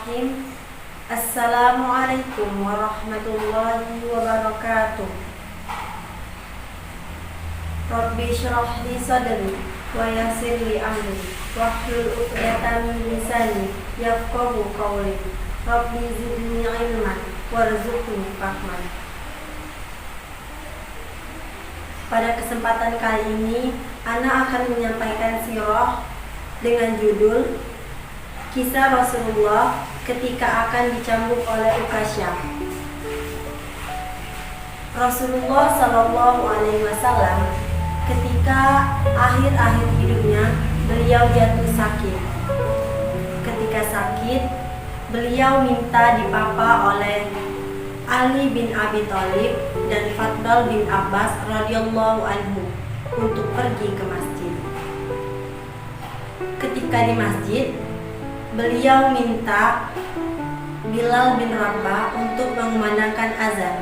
Bismillahirrahmanirrahim. Assalamualaikum warahmatullahi wabarakatuh. Rabbi shrah li sadri wa yassir li amri wahlul 'uqdatam min lisani yafqahu qawli. Rabbi zidni ilman warzuqni fahman. Pada kesempatan kali ini, Ana akan menyampaikan sirah dengan judul Kisah Rasulullah ketika akan dicambuk oleh Ukasyah. Rasulullah Shallallahu Alaihi Wasallam ketika akhir-akhir hidupnya beliau jatuh sakit. Ketika sakit, beliau minta dipapa oleh Ali bin Abi Thalib dan Fadl bin Abbas radhiyallahu anhu untuk pergi ke masjid. Ketika di masjid, beliau minta Bilal bin Rabah untuk mengumandangkan azan.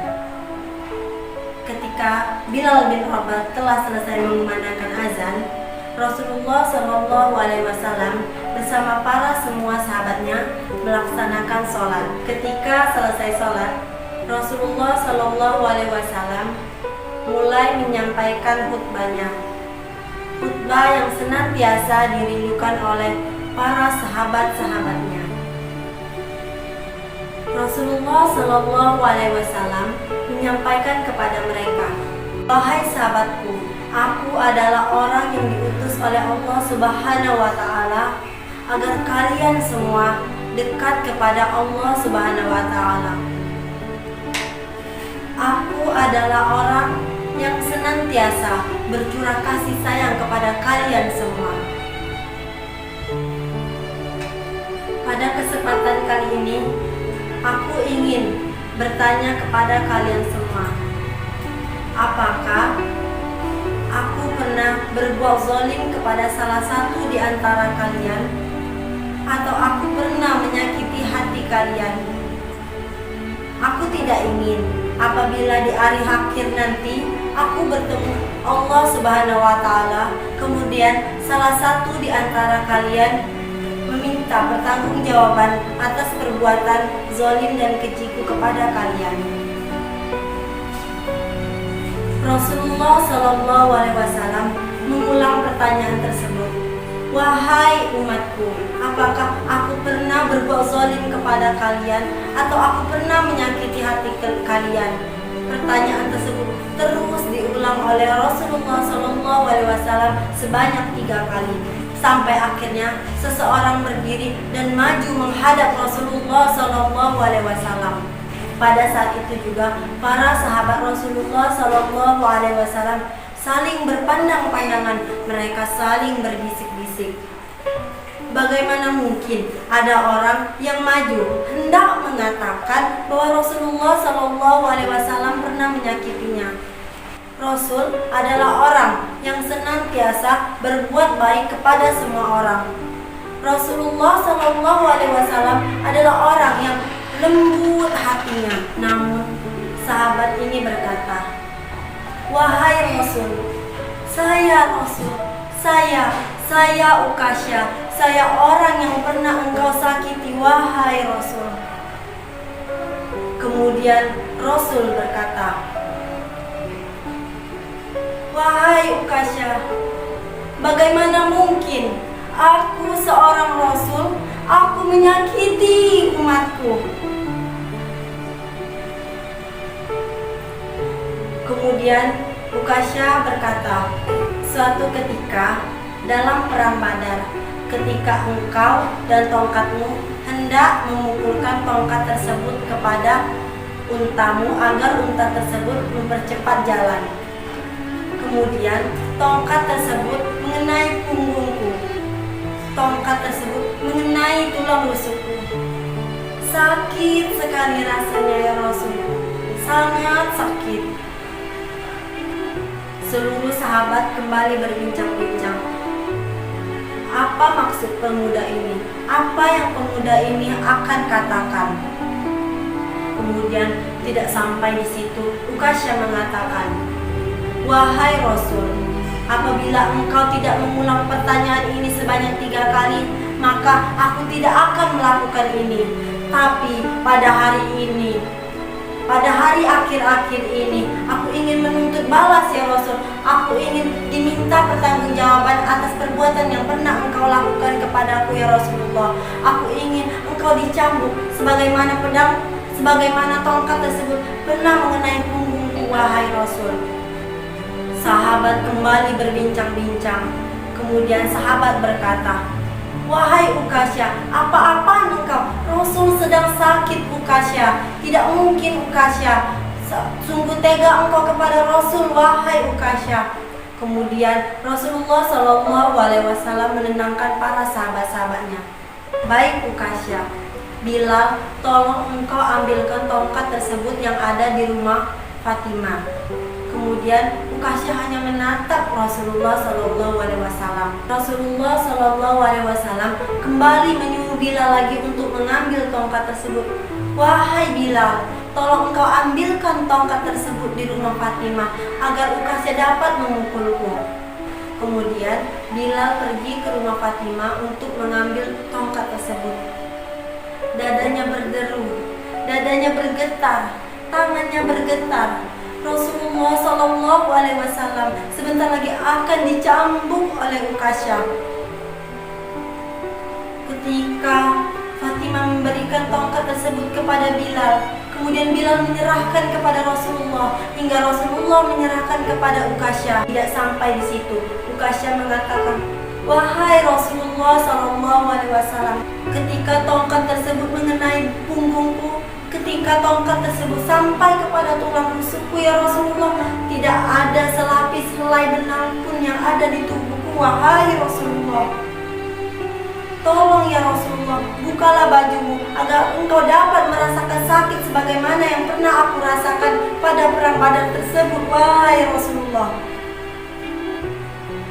Ketika Bilal bin Rabah telah selesai mengumandangkan azan, Rasulullah Shallallahu Alaihi Wasallam bersama para semua sahabatnya melaksanakan sholat. Ketika selesai sholat, Rasulullah Shallallahu Alaihi Wasallam mulai menyampaikan khutbahnya. Khutbah yang senantiasa dirindukan oleh para sahabat-sahabatnya. Rasulullah Shallallahu Alaihi Wasallam menyampaikan kepada mereka, "Wahai sahabatku, aku adalah orang yang diutus oleh Allah Subhanahu wa Ta'ala agar kalian semua dekat kepada Allah Subhanahu wa Ta'ala. Aku adalah orang yang senantiasa bercurah kasih sayang kepada kalian semua." Pada kesempatan kali ini, aku ingin bertanya kepada kalian semua. Apakah aku pernah berbuat zalim kepada salah satu di antara kalian? Atau aku pernah menyakiti hati kalian? Aku tidak ingin apabila di hari akhir nanti aku bertemu Allah Subhanahu wa Ta'ala, kemudian salah satu di antara kalian meminta pertanggungjawaban atas perbuatan zalim dan kejiku kepada kalian. Rasulullah Shallallahu Alaihi Wasallam mengulang pertanyaan tersebut. "Wahai umatku, apakah aku pernah berbuat zalim kepada kalian atau aku pernah menyakiti hati kalian?" Pertanyaan tersebut terus diulang oleh Rasulullah Shallallahu Alaihi Wasallam sebanyak 3 kali. Sampai akhirnya seseorang berdiri dan maju menghadap Rasulullah Shallallahu Alaihi Wasallam. Pada saat itu juga para sahabat Rasulullah Shallallahu Alaihi Wasallam saling berpandang-pandangan, mereka saling berbisik-bisik. Bagaimana mungkin ada orang yang maju hendak mengatakan bahwa Rasulullah Shallallahu Alaihi Wasallam pernah menyakitinya? Rasul adalah orang yang senantiasa berbuat baik kepada semua orang. Rasulullah Shallallahu Alaihi Wasallam adalah orang yang lembut hatinya. Namun sahabat ini berkata, "Wahai Rasul, saya Ukasyah, saya orang yang pernah engkau sakiti, wahai Rasul." Kemudian Rasul berkata, "Wahai Ukasyah, bagaimana mungkin aku seorang Rasul, aku menyakiti umatku?" Kemudian Ukasyah berkata, "Suatu ketika dalam perang Badar, ketika engkau dan tongkatmu hendak memukulkan tongkat tersebut kepada untamu agar unta tersebut mempercepat jalan. Kemudian tongkat tersebut mengenai punggungku. Tongkat tersebut mengenai tulang rusukku. Sakit sekali rasanya ya Rasul, sangat sakit." Seluruh sahabat kembali berbincang-bincang. Apa maksud pemuda ini? Apa yang pemuda ini akan katakan? Kemudian tidak sampai di situ, Ukasyah mengatakan, "Wahai Rasul, apabila engkau tidak mengulang pertanyaan ini sebanyak 3 kali, maka aku tidak akan melakukan ini. Tapi pada hari ini, pada hari akhir-akhir ini, aku ingin menuntut balas ya Rasul. Aku ingin diminta pertanggungjawaban atas perbuatan yang pernah engkau lakukan kepadaku ya Rasulullah. Aku ingin engkau dicambuk sebagaimana pedang, sebagaimana tongkat tersebut pernah mengenai punggungku wahai Rasul. Sahabat kembali berbincang-bincang. Kemudian sahabat berkata, "Wahai Ukasyah, apa-apaan engkau? Rasul sedang sakit Ukasyah. Tidak mungkin Ukasyah. Sungguh tega engkau kepada Rasul wahai Ukasyah." Kemudian Rasulullah SAW menenangkan para sahabat-sahabatnya. "Baik Ukasyah, Bilal, tolong engkau ambilkan tongkat tersebut yang ada di rumah Fatimah." Kemudian Ukasyah hanya menatap Rasulullah SAW. Rasulullah SAW kembali menyuruh Bilal lagi untuk mengambil tongkat tersebut. "Wahai Bilal, tolong engkau ambilkan tongkat tersebut di rumah Fatimah agar Ukasyah dapat memukulku." Kemudian Bilal pergi ke rumah Fatimah untuk mengambil tongkat tersebut. Dadanya berderu, dadanya bergetar, tangannya bergetar. Rasulullah SAW sebentar lagi akan dicambuk oleh Ukasyah. Ketika Fatimah memberikan tongkat tersebut kepada Bilal, kemudian Bilal menyerahkan kepada Rasulullah, hingga Rasulullah menyerahkan kepada Ukasyah. Tidak sampai di situ, Ukasyah mengatakan, "Wahai Rasulullah SAW, ketika tongkat tersebut mengenai punggungku, ketika tongkat tersebut sampai kepada tulang rusukku ya Rasulullah, tidak ada selapis helai benang pun yang ada di tubuhku wahai Rasulullah. Tolong ya Rasulullah, bukalah bajumu agar engkau dapat merasakan sakit sebagaimana yang pernah aku rasakan pada perang Badar tersebut wahai Rasulullah."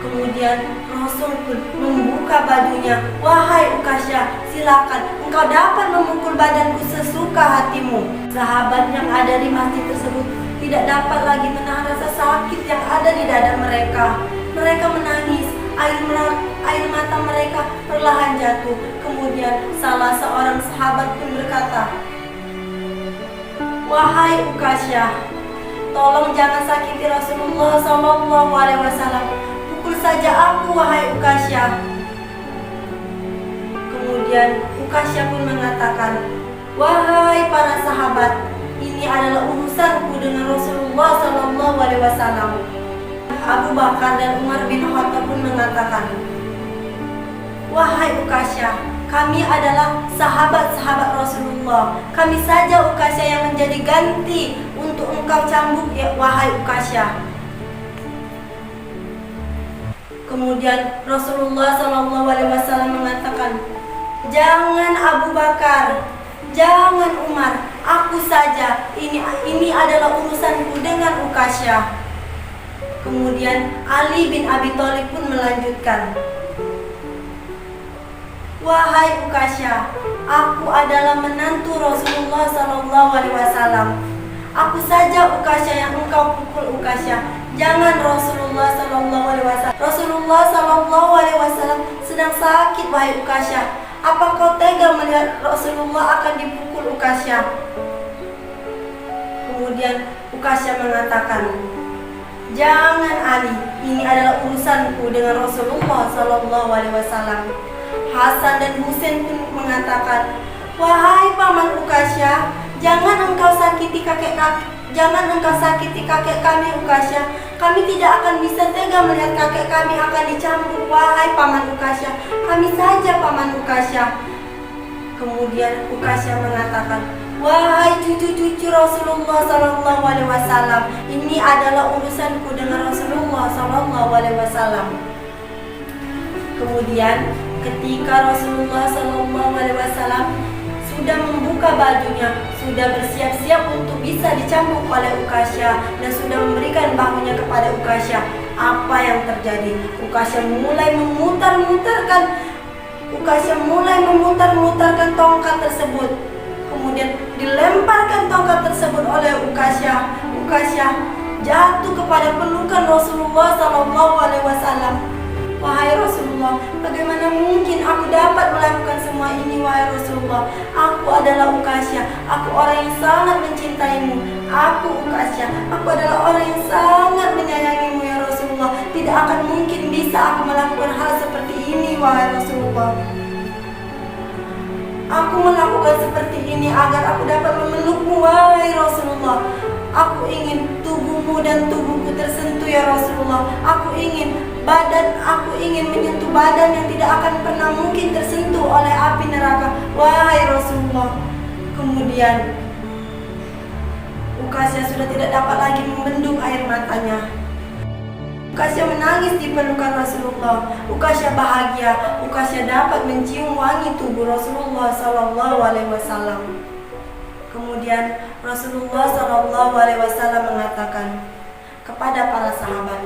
Kemudian Rasul pun membuka bajunya. "Wahai Ukasyah, silakan, engkau dapat memukul badanku sesuka hatimu." Sahabat yang ada di masjid tersebut tidak dapat lagi menahan rasa sakit yang ada di dada mereka. Mereka menangis, air mata mereka perlahan jatuh. Kemudian salah seorang sahabat pun berkata, "Wahai Ukasyah, tolong jangan sakiti Rasulullah SAW. Pukul saja aku wahai Ukasyah." Kemudian Ukasyah pun mengatakan, "Wahai para sahabat, ini adalah urusanku dengan Rasulullah SAW." Abu Bakar dan Umar bin Khattab pun mengatakan, "Wahai Ukasyah, kami adalah sahabat-sahabat Rasulullah. Kami saja Ukasyah yang menjadi ganti untuk engkau cambuk ya wahai Ukasyah." Kemudian Rasulullah SAW mengatakan, "Jangan Abu Bakar, jangan Umar, aku saja. Ini adalah urusanku dengan Ukasyah." Kemudian Ali bin Abi Thalib pun melanjutkan, "Wahai Ukasyah, aku adalah menantu Rasulullah SAW. Aku saja Ukasyah yang engkau pukul Ukasyah. Jangan Rasulullah SAW. Rasulullah SAW sedang sakit wahai Ukasyah. Apa kau tega melihat Rasulullah akan dipukul Ukasyah?" Kemudian Ukasyah mengatakan, "Jangan Ali, ini adalah urusanku dengan Rasulullah SAW." Hasan dan Husain pun mengatakan, "Wahai paman Ukasyah, jangan engkau sakiti kakek kami Ukasyah. Kami tidak akan bisa tega melihat kakek kami akan dicambuk wahai paman Ukasyah. Kami saja paman Ukasyah." Kemudian Ukasyah mengatakan, "Wahai cucu-cucu Rasulullah SAW, ini adalah urusanku dengan Rasulullah SAW." Kemudian ketika Rasulullah SAW sudah membuka bajunya, sudah bersiap-siap untuk bisa dicambuk oleh Ukasyah dan sudah memberikan bahunya kepada Ukasyah, apa yang terjadi? Ukasyah mulai memutar-mutarkan tongkat tersebut. Kemudian dilemparkan tongkat tersebut oleh Ukasyah. Ukasyah jatuh kepada pelukan Rasulullah SAW. Wahai Rasulullah, bagaimana mungkin aku dapat melakukan semua ini, wahai Rasulullah? Aku adalah Uqasyah, aku orang yang sangat mencintaimu. Aku Uqasyah, aku adalah orang yang sangat menyayangimu ya Rasulullah. Tidak akan mungkin bisa aku melakukan hal seperti ini, wahai Rasulullah. Aku melakukan seperti ini agar aku dapat memelukmu, wahai Rasulullah. Aku ingin tubuhmu dan tubuhku tersentuh ya Rasulullah. Aku ingin menyentuh badan yang tidak akan pernah mungkin tersentuh oleh api neraka, wahai Rasulullah. Kemudian Uqasyah sudah tidak dapat lagi membendung air matanya. Uqasyah menangis di pelukan Rasulullah. Uqasyah bahagia. Uqasyah dapat mencium wangi tubuh Rasulullah Sallallahu Alaihi Wasallam. Kemudian Rasulullah Sallallahu Alaihi Wasallam mengatakan kepada para sahabat,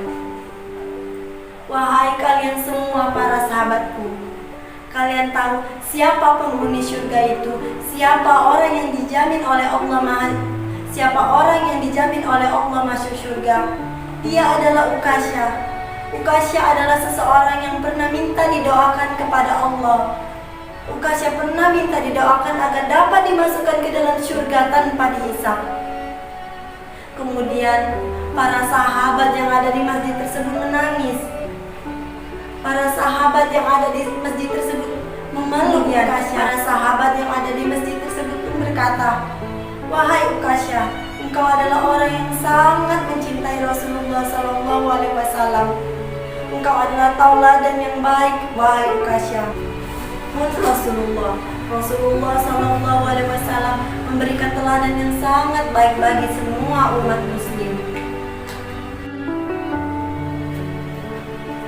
wahai kalian semua para sahabatku, kalian tahu siapa penghuni surga itu? Siapa orang yang dijamin oleh Allah masuk surga? Dia adalah Uqasyah. Uqasyah adalah seseorang yang pernah minta didoakan kepada Allah. Uqasyah pernah minta didoakan agar dapat dimasukkan ke dalam surga tanpa dihisab. Kemudian para sahabat yang ada di masjid tersebut menangis. Para sahabat yang ada di masjid tersebut memeluk Uqasyah. Para sahabat yang ada di masjid tersebut pun berkata, wahai Uqasyah, engkau adalah orang yang sangat mencintai Rasulullah Sallallahu Alaihi Wasallam. Engkau adalah tauladan yang baik, wahai Uqasyah. Rasulullah Sallallahu Alaihi Wasallam memberikan teladan yang sangat baik bagi semua umat Muslim.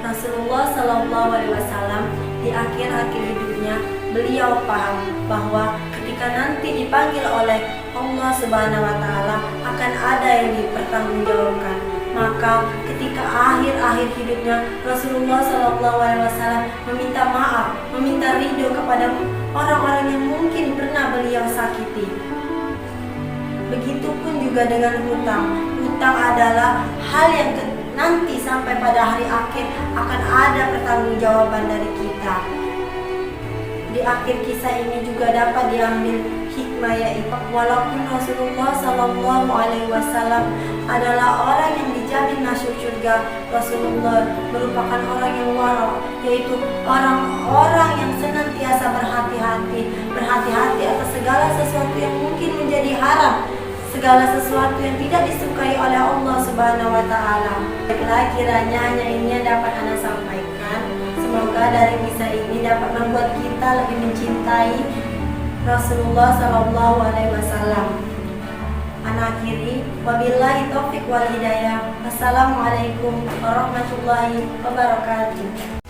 Rasulullah Sallallahu Alaihi Wasallam di akhir-akhir hidupnya beliau paham bahwa ketika nanti dipanggil oleh Allah Subhanahu Wa Taala akan ada yang dipertanggungjawabkan. Maka ketika akhir-akhir hidupnya Rasulullah Sallallahu Alaihi Wasallam meminta maaf, meminta ridho kepada orang-orang yang mungkin pernah beliau sakiti. Begitupun juga dengan hutang. Hutang adalah hal yang nanti sampai pada hari akhir akan ada pertanggungjawaban dari kita. Di akhir kisah ini juga dapat diambil hikmah, yaitu walaupun Rasulullah Sallallahu Alaihi Wasallam adalah orang yang dijamin masuk surga, Rasulullah merupakan orang yang wara, yaitu orang-orang yang senantiasa berhati-hati atas segala sesuatu yang mungkin menjadi haram, segala sesuatu yang tidak disukai oleh Allah Subhanahu Wa Taala. Baiklah, kiranya hanya ini yang dapat Anda sampaikan. Semoga dari kisah ini dapat membuat kita lebih mencintai Rasulullah Sallallahu Alaihi Wasallam. Ana akhiri, wabillahi taufiq wal hidayah. Assalamualaikum warahmatullahi wabarakatuh.